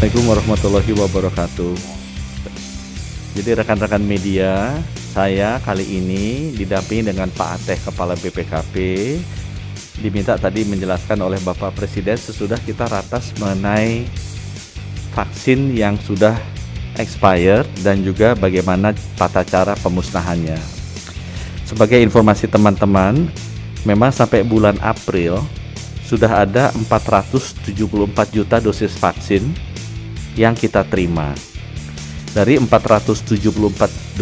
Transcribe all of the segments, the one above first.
Assalamualaikum warahmatullahi wabarakatuh. Jadi rekan-rekan media, saya kali ini didampingi dengan Pak Ateh, Kepala BPKP, diminta tadi menjelaskan oleh Bapak Presiden sesudah kita ratas mengenai vaksin yang sudah expired dan juga bagaimana tata cara pemusnahannya. Sebagai informasi teman-teman, memang sampai bulan April sudah ada 474 juta dosis vaksin yang kita terima. Dari 474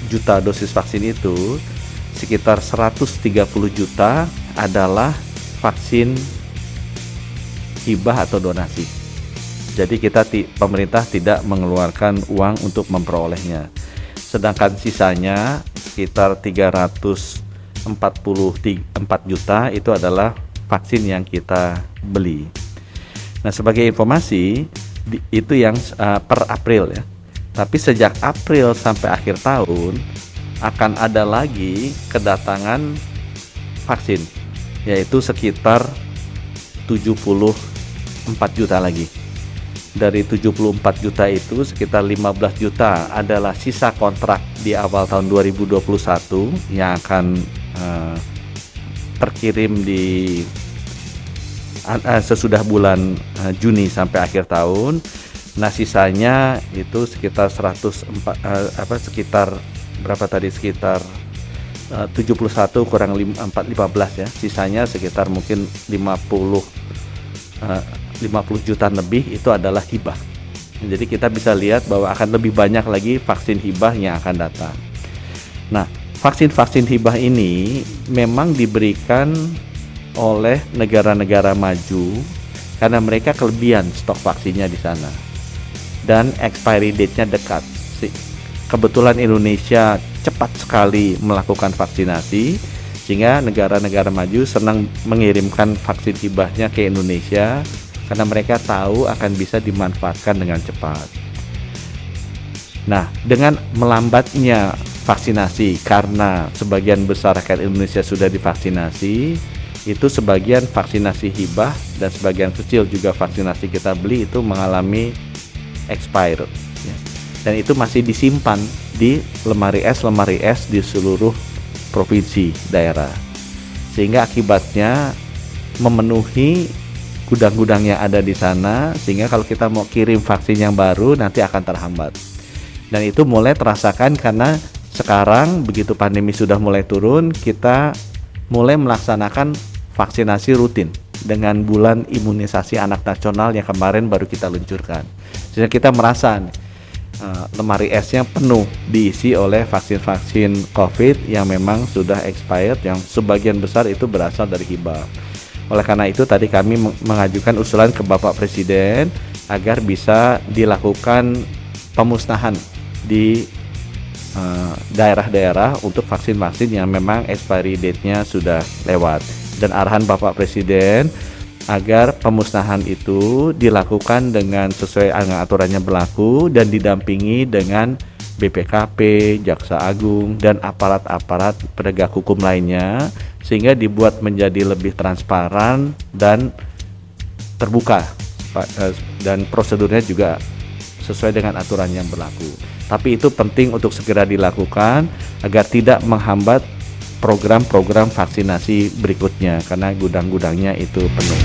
juta dosis vaksin itu, sekitar 130 juta adalah vaksin hibah atau donasi. Jadi pemerintah tidak mengeluarkan uang untuk memperolehnya. Sedangkan sisanya sekitar 344 juta itu adalah vaksin yang kita beli. Nah, sebagai informasi, itu yang per April ya. Tapi sejak April sampai akhir tahun akan ada lagi kedatangan vaksin, yaitu sekitar 74 juta lagi. Dari 74 juta itu sekitar 15 juta adalah sisa kontrak di awal tahun 2021 yang akan terkirim di sesudah bulan Juni sampai akhir tahun. Nah, sisanya itu sekitar sekitar 71 kurang 15 ya. Sisanya sekitar mungkin 50 juta lebih itu adalah hibah. Jadi kita bisa lihat bahwa akan lebih banyak lagi vaksin hibah yang akan datang. Nah, vaksin-vaksin hibah ini memang diberikan oleh negara-negara maju karena mereka kelebihan stok vaksinnya di sana. Dan expiry date-nya dekat. Kebetulan Indonesia cepat sekali melakukan vaksinasi, sehingga negara-negara maju senang mengirimkan vaksin hibahnya ke Indonesia karena mereka tahu akan bisa dimanfaatkan dengan cepat. Nah, dengan melambatnya vaksinasi karena sebagian besar rakyat Indonesia sudah divaksinasi, itu sebagian vaksinasi hibah dan sebagian kecil juga vaksinasi kita beli itu mengalami expired ya. Dan itu masih disimpan di lemari es di seluruh provinsi daerah, sehingga akibatnya memenuhi gudang-gudang yang ada di sana, sehingga kalau kita mau kirim vaksin yang baru nanti akan terhambat. Dan itu mulai terasakan karena sekarang begitu pandemi sudah mulai turun, kita mulai melaksanakan vaksinasi rutin dengan bulan imunisasi anak nasional yang kemarin baru kita luncurkan. Sehingga kita merasa lemari esnya penuh diisi oleh vaksin-vaksin COVID yang memang sudah expired, yang sebagian besar itu berasal dari hibah. Oleh karena itu tadi kami mengajukan usulan ke Bapak Presiden agar bisa dilakukan pemusnahan di daerah-daerah untuk vaksin-vaksin yang memang expiry date-nya sudah lewat. Dan arahan Bapak Presiden agar pemusnahan itu dilakukan dengan sesuai dengan aturannya berlaku dan didampingi dengan BPKP, Jaksa Agung, dan aparat-aparat penegak hukum lainnya, sehingga dibuat menjadi lebih transparan dan terbuka, dan prosedurnya juga sesuai dengan aturan yang berlaku. Tapi itu penting untuk segera dilakukan agar tidak menghambat program-program vaksinasi berikutnya karena gudang-gudangnya itu penuh.